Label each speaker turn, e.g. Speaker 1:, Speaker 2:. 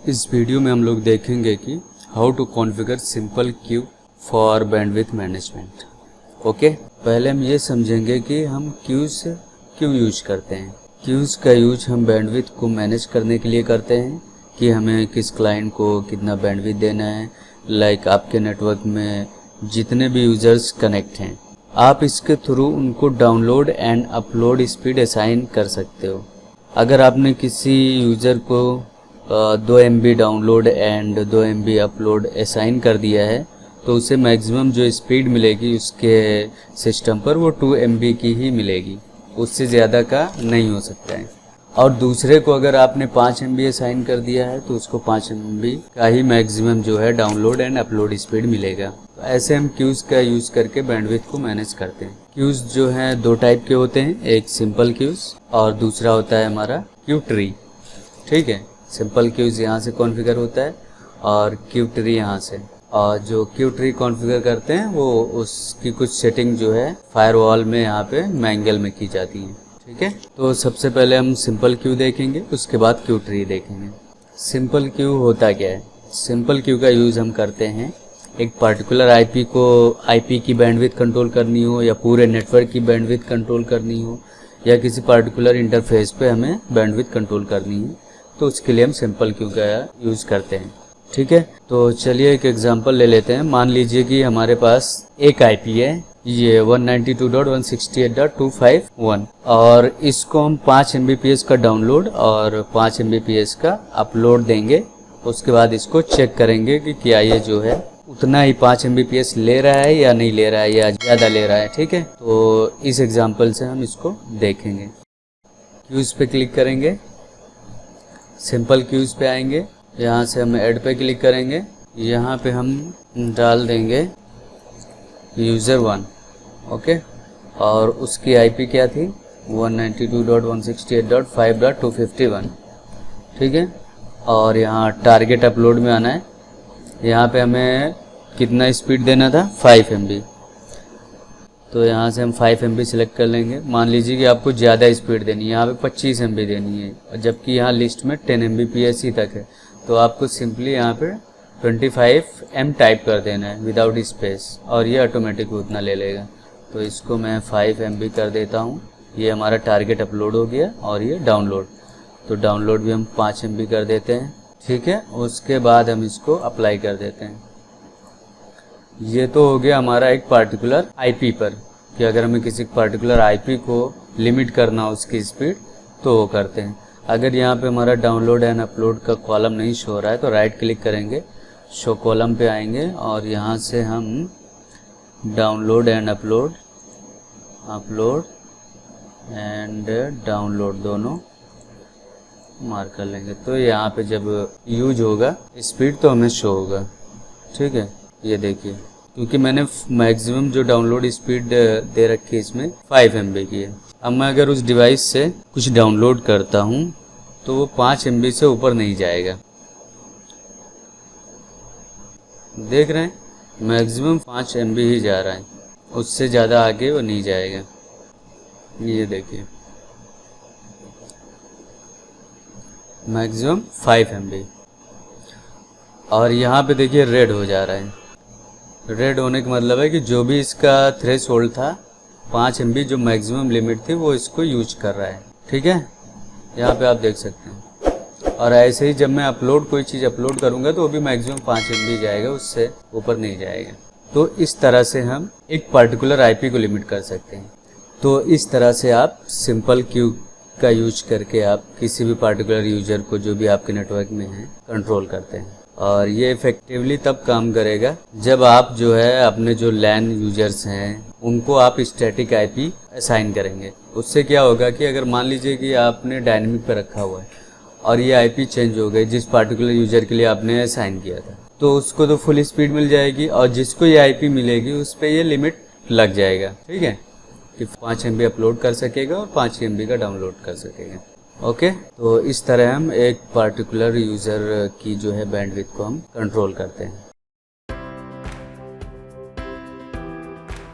Speaker 1: इस वीडियो में हम लोग देखेंगे कि how to configure simple queue for bandwidth management. Okay, पहले हम ये समझेंगे कि हम क्यूज क्यों यूज करते हैं। क्यूज का यूज हम बैंडविड्थ को मैनेज करने के लिए करते हैं कि हमें किस क्लाइंट को कितना बैंडविड्थ देना है। लाइक आपके नेटवर्क में जितने भी यूज़र्स कनेक्ट हैं, आप इसके थ्रू उनको download and upload speed assign कर सकते हो। अगर आपने किसी यूज़र को 2 MB download and 2 MB upload assign कर दिया है तो उसे मैक्सिमम जो स्पीड मिलेगी उसके सिस्टम पर वो 2 MB की ही मिलेगी, उससे ज़्यादा का नहीं हो सकता है। और दूसरे को अगर आपने 5 MB असाइन कर दिया है तो उसको 5 MB का ही मैक्सिमम जो है डाउनलोड एंड अपलोड स्पीड मिलेगा। तो ऐसे हम क्यूज़ का यूज़ करके बैंडविड्थ को मैनेज करते हैं। क्यूज़ जो हैं 2 टाइप के होते हैं, एक सिंपल क्यूज़ और दूसरा होता है हमारा क्यू ट्री। ठीक है, सिंपल क्यूज़ यहाँ से कॉन्फ़िगर होता है और क्यू ट्री यहाँ से। और जो क्यू ट्री कॉन्फ़िगर करते हैं वो उसकी कुछ सेटिंग जो है फायरवॉल में यहाँ पे मैंगल में की जाती है। ठीक है, तो सबसे पहले हम सिंपल क्यू देखेंगे, उसके बाद क्यू ट्री देखेंगे। सिंपल क्यू होता क्या है? सिंपल क्यू का यूज़ हम करते हैं एक पर्टिकुलर आईपी की बैंडविड्थ कंट्रोल करनी हो या पूरे नेटवर्क की बैंडविड्थ कंट्रोल करनी हो या किसी पर्टिकुलर इंटरफेस पे हमें बैंडविड्थ कंट्रोल करनी है, तो उसके लिए हम सिंपल क्यू का यूज़ करते हैं। ठीक है, तो चलिए एक एग्जांपल ले लेते हैं। मान लीजिए कि हमारे पास एक आईपी है, ये 192.168.251 और इसको हम 5 Mbps का डाउनलोड और 5 Mbps का अपलोड देंगे। उसके बाद इसको चेक करेंगे कि क्या ये जो है उतना ही 5 Mbps ले रहा है या नहीं ले रहा है या ज़्यादा ले रहा है। ठीक है, तो इस एग्जांपल से हम इसको देखेंगे। क्यूज़ पे क्लिक करेंगे, सिंपल क्यूज़ पे आएंगे, यहाँ से हम ऐड पे क्लिक करेंगे। यहाँ पे हम डाल देंगे यूज़र 1। ओके, और उसकी आईपी क्या थी? 192.168.5.251। ठीक है, और यहाँ टारगेट अपलोड में आना है। यहाँ पे हमें कितना स्पीड देना था? 5 MB। तो यहाँ से हम 5 MB सिलेक्ट कर लेंगे। मान लीजिए कि आपको ज़्यादा स्पीड देनी है, यहाँ पे 25 MB देनी है, जबकि यहाँ लिस्ट में 10 Mbps ही तक है। तो आपको सिंपली यहाँ पे 25 M टाइप कर देना है विदाउट स्पेस और ये ऑटोमेटिक उतना ले लेगा। तो इसको मैं 5 MB कर देता हूँ। ये हमारा टारगेट अपलोड हो गया और ये डाउनलोड, तो डाउनलोड भी हम 5 MB कर देते हैं। ठीक है, उसके बाद हम इसको अप्लाई कर देते हैं। ये तो हो गया हमारा एक पार्टिकुलर आईपी पर कि अगर हमें किसी पर्टिकुलर आईपी को लिमिट करना हो उसकी स्पीड तो वो करते हैं। अगर यहाँ पे हमारा डाउनलोड एंड अपलोड का कॉलम नहीं शो हो रहा है तो राइट क्लिक करेंगे, शो कॉलम पे आएंगे और यहाँ से हम download and upload and download दोनों मार्क कर लेंगे। तो यहाँ पे जब यूज होगा स्पीड तो हमें शो होगा। ठीक है, ये देखिए, क्योंकि मैंने मैक्सिमम जो डाउनलोड स्पीड दे रखी है इसमें 5 MB की है। अब मैं अगर उस डिवाइस से कुछ डाउनलोड करता हूँ तो वो 5 MB से ऊपर नहीं जाएगा। देख रहे हैं, मैक्सिमम 5 MB ही जा रहा है, उससे ज़्यादा आगे वो नहीं जाएगा। ये देखिए, मैक्सिमम 5 MB। और यहाँ पे देखिए रेड हो जा रहा है। रेड होने का मतलब है कि जो भी इसका थ्रेशोल्ड था 5 MB जो मैक्सिमम लिमिट थी वो इसको यूज कर रहा है। ठीक है, यहाँ पे आप देख सकते हैं। और ऐसे ही जब मैं कोई चीज़ अपलोड करूँगा तो वो भी मैक्सिमम 5 MB जाएगा, उससे ऊपर नहीं जाएगा। तो इस तरह से हम एक पर्टिकुलर आईपी को लिमिट कर सकते हैं। तो इस तरह से आप सिंपल क्यू का यूज करके आप किसी भी पर्टिकुलर यूजर को जो भी आपके नेटवर्क में है कंट्रोल करते हैं। और ये इफेक्टिवली तब काम करेगा जब आप जो है अपने जो लैन यूजर्स हैं उनको आप स्टैटिक आईपी असाइन करेंगे। उससे क्या होगा कि अगर मान लीजिए कि आपने डायनेमिक पे रखा हुआ है और ये आईपी चेंज हो गई जिस पर्टिकुलर यूजर के लिए आपने असाइन किया था, तो उसको तो फुल स्पीड मिल जाएगी और जिसको ये आईपी मिलेगी उस पर ये लिमिट लग जाएगा। ठीक है, कि 5 MB अपलोड कर सकेगा और 5 MB का डाउनलोड कर सकेगा। ओके, तो इस तरह हम एक पर्टिकुलर यूज़र की जो है बैंडविड्थ को हम कंट्रोल करते हैं।